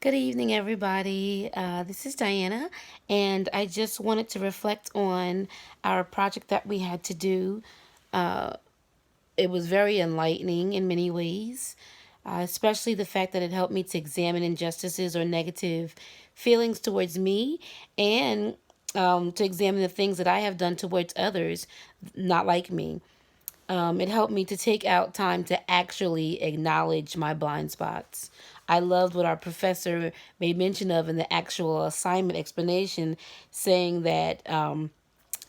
Good evening, everybody. This is Diana, and I just wanted to reflect on our project that we had to do. Uh, it was very enlightening in many ways, especially the fact that it helped me to examine injustices or negative feelings towards me and to examine the things that I have done towards others not like me. It helped me to take out time to actually acknowledge my blind spots. I loved what our professor made mention of in the actual assignment explanation, saying that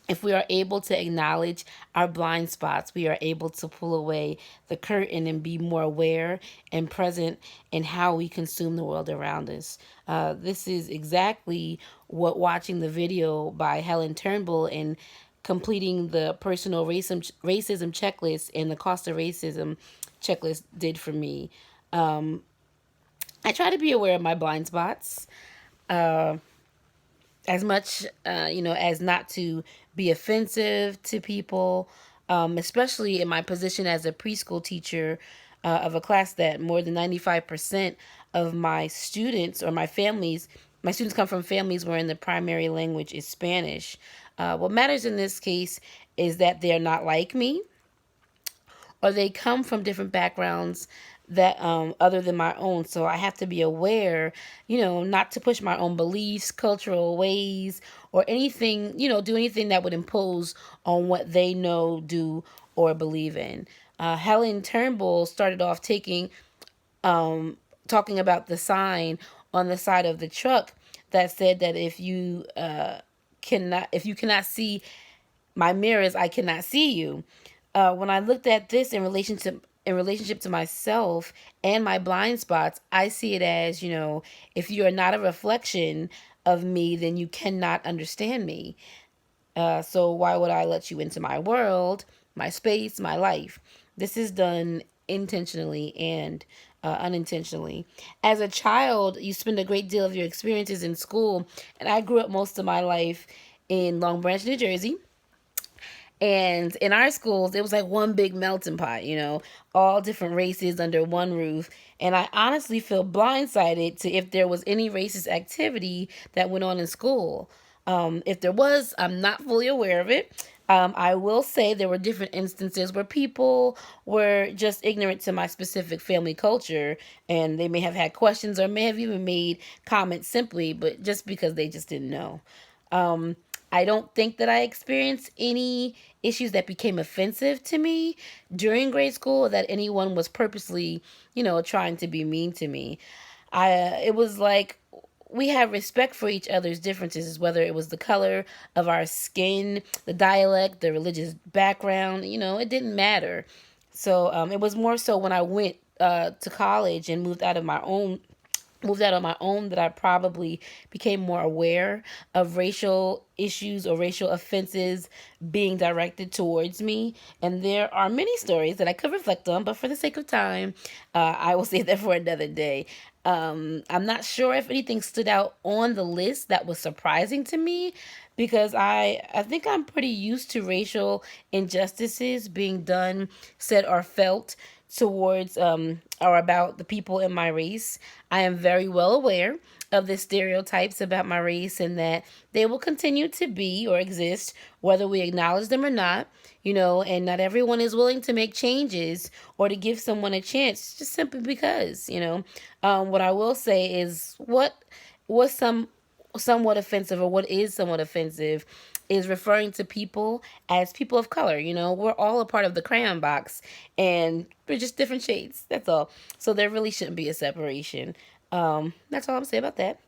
if we are able to acknowledge our blind spots, we are able to pull away the curtain and be more aware and present in how we consume the world around us. This is exactly what watching the video by Helen Turnbull and completing the personal racism checklist and the cost of racism checklist did for me. I try to be aware of my blind spots as much, as not to be offensive to people, especially in my position as a preschool teacher of a class that more than 95% of my students or my students come from families wherein the primary language is Spanish. What matters in this case is that they're not like me or they come from different backgrounds that other than my own. So I have to be aware, not to push my own beliefs, cultural ways, or anything, do anything that would impose on what they know, do, or believe in. Helen Turnbull started off talking about the sign on the side of the truck that said that if you cannot see my mirrors, I cannot see you. When I looked at this in relationship to myself and my blind spots, I see it as, if you are not a reflection of me, then you cannot understand me. So why would I let you into my world, my space, my life? This is done intentionally and unintentionally. As a child, you spend a great deal of your experiences in school, and I grew up most of my life in Long Branch, New Jersey. And in our schools, it was like one big melting pot, all different races under one roof. And I honestly feel blindsided to if there was any racist activity that went on in school. If there was, I'm not fully aware of it. I will say there were different instances where people were just ignorant to my specific family culture and they may have had questions or may have even made comments simply, but just because they just didn't know. I don't think that I experienced any issues that became offensive to me during grade school or that anyone was purposely, trying to be mean to me. It was like we had respect for each other's differences, whether it was the color of our skin, the dialect, the religious background, it didn't matter. So it was more so when I went to college and moved out on my own that I probably became more aware of racial issues or racial offenses being directed towards me. And there are many stories that I could reflect on, but for the sake of time, I will save that for another day. I'm not sure if anything stood out on the list that was surprising to me because I think I'm pretty used to racial injustices being done, said, or felt towards or about the people in my race. I am very well aware of the stereotypes about my race and that they will continue to be or exist whether we acknowledge them or not, and not everyone is willing to make changes or to give someone a chance just simply because, what I will say is what was somewhat offensive or what is somewhat offensive is referring to people as people of color. We're all a part of the crayon box and we're just different shades. That's all. So there really shouldn't be a separation. That's all I'm saying about that.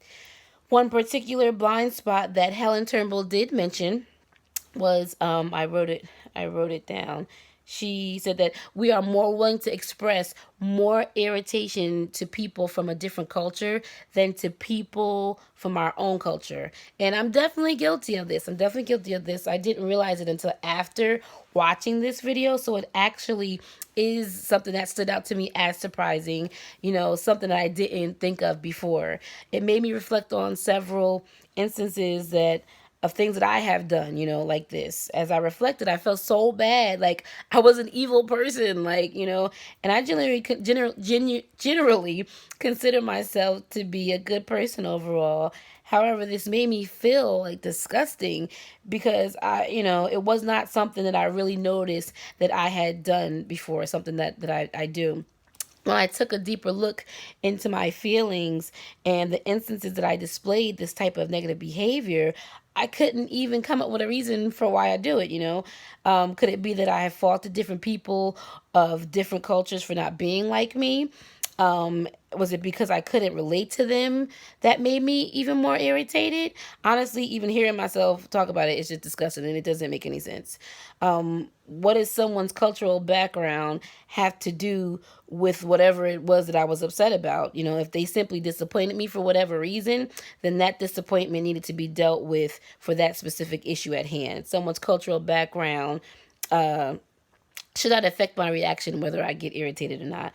One particular blind spot that Helen Turnbull did mention was I wrote it down. She said that we are more willing to express more irritation to people from a different culture than to people from our own culture. And I'm definitely guilty of this. I didn't realize it until after watching this video. So it actually is something that stood out to me as surprising, something that I didn't think of before. It made me reflect on several instances that of things that I have done, like this. As I reflected, I felt so bad, like I was an evil person, like, and I generally consider myself to be a good person overall. However, this made me feel like disgusting because it was not something that I really noticed that I had done before, something that I do. When I took a deeper look into my feelings and the instances that I displayed this type of negative behavior, I couldn't even come up with a reason for why I do it. Could it be that I have faulted different people of different cultures for not being like me? Was it because I couldn't relate to them that made me even more irritated? Honestly, even hearing myself talk about it is just disgusting and it doesn't make any sense. What does someone's cultural background have to do with whatever it was that I was upset about? If they simply disappointed me for whatever reason, then that disappointment needed to be dealt with for that specific issue at hand. Someone's cultural background uh, should not affect my reaction whether I get irritated or not.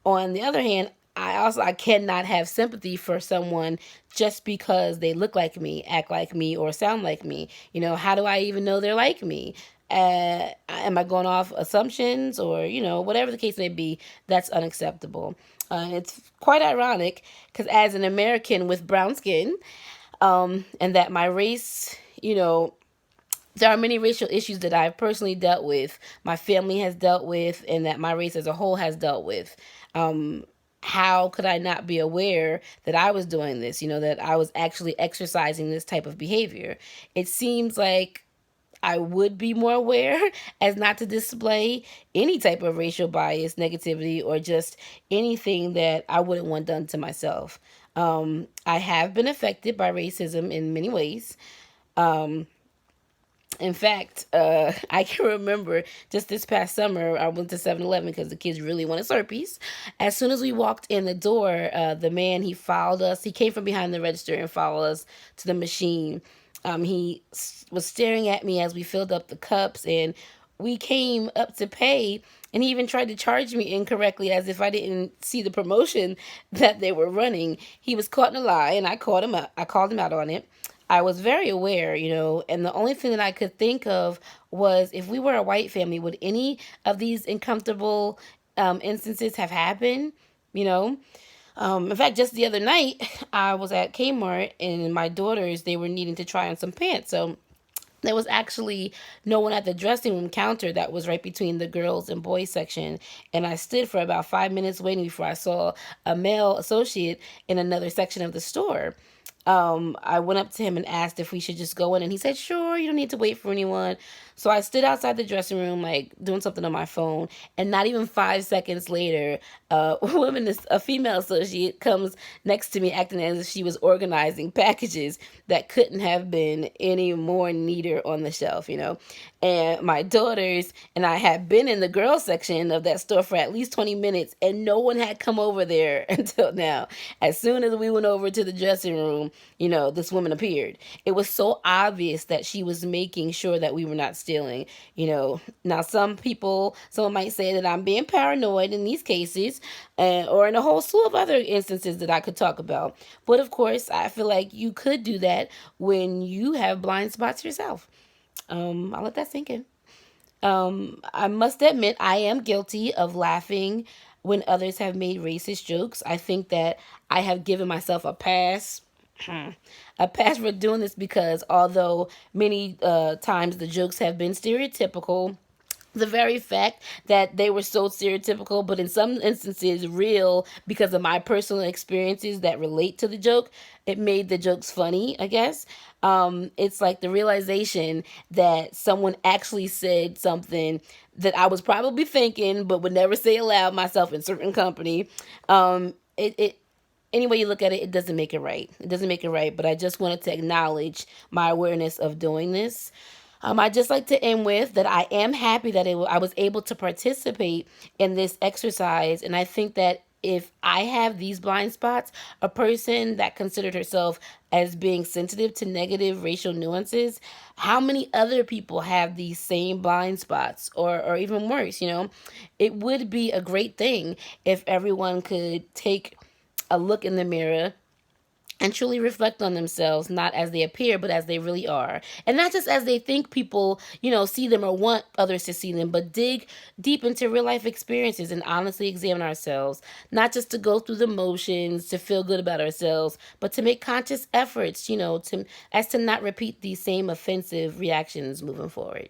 On the other hand, I cannot have sympathy for someone just because they look like me, act like me, or sound like me. How do I even know they're like me? Am I going off assumptions or whatever the case may be? That's unacceptable. It's quite ironic because as an American with brown skin, and that my race, there are many racial issues that I've personally dealt with, my family has dealt with, and that my race as a whole has dealt with. Um, how could I not be aware that I was doing this? That I was actually exercising this type of behavior. It seems like I would be more aware as not to display any type of racial bias, negativity, or just anything that I wouldn't want done to myself. I have been affected by racism in many ways. Um, in fact, I can remember just this past summer, I went to 7-Eleven because the kids really wanted Slurpees. As soon as we walked in the door, the man, he followed us. He came from behind the register and followed us to the machine. He was staring at me as we filled up the cups, and we came up to pay, and he even tried to charge me incorrectly as if I didn't see the promotion that they were running. He was caught in a lie, and I called him out. I called him out on it. I was very aware, and the only thing that I could think of was if we were a white family, would any of these uncomfortable instances have happened? You know, in fact, just the other night, I was at Kmart and my daughters, they were needing to try on some pants. So there was actually no one at the dressing room counter that was right between the girls and boys section. And I stood for about 5 minutes waiting before I saw a male associate in another section of the store. I went up to him and asked if we should just go in, and he said, "Sure, you don't need to wait for anyone." So I stood outside the dressing room, like doing something on my phone, and not even 5 seconds later, a female associate, comes next to me, acting as if she was organizing packages that couldn't have been any more neater on the shelf. And my daughters and I had been in the girls section of that store for at least 20 minutes, and no one had come over there until now. As soon as we went over to the dressing room, this woman appeared. It was so obvious that she was making sure that we were not stealing. Now someone might say that I'm being paranoid in these cases, or in a whole slew of other instances that I could talk about. But of course, I feel like you could do that when you have blind spots yourself. I'll let that sink in. I must admit, I am guilty of laughing when others have made racist jokes. I think that I have given myself a pass. A pass for doing this because although many times the jokes have been stereotypical, the very fact that they were so stereotypical, but in some instances real because of my personal experiences that relate to the joke, it made the jokes funny, I guess. It's like the realization that someone actually said something that I was probably thinking, but would never say aloud myself in certain company. It any way you look at it, it doesn't make it right. It doesn't make it right, but I just wanted to acknowledge my awareness of doing this. I just like to end with that I am happy that I was able to participate in this exercise. And I think that if I have these blind spots, a person that considered herself as being sensitive to negative racial nuances, how many other people have these same blind spots or even worse? It would be a great thing if everyone could take a look in the mirror, and truly reflect on themselves, not as they appear, but as they really are. And not just as they think people, see them or want others to see them, but dig deep into real life experiences and honestly examine ourselves, not just to go through the motions, to feel good about ourselves, but to make conscious efforts, to not repeat these same offensive reactions moving forward.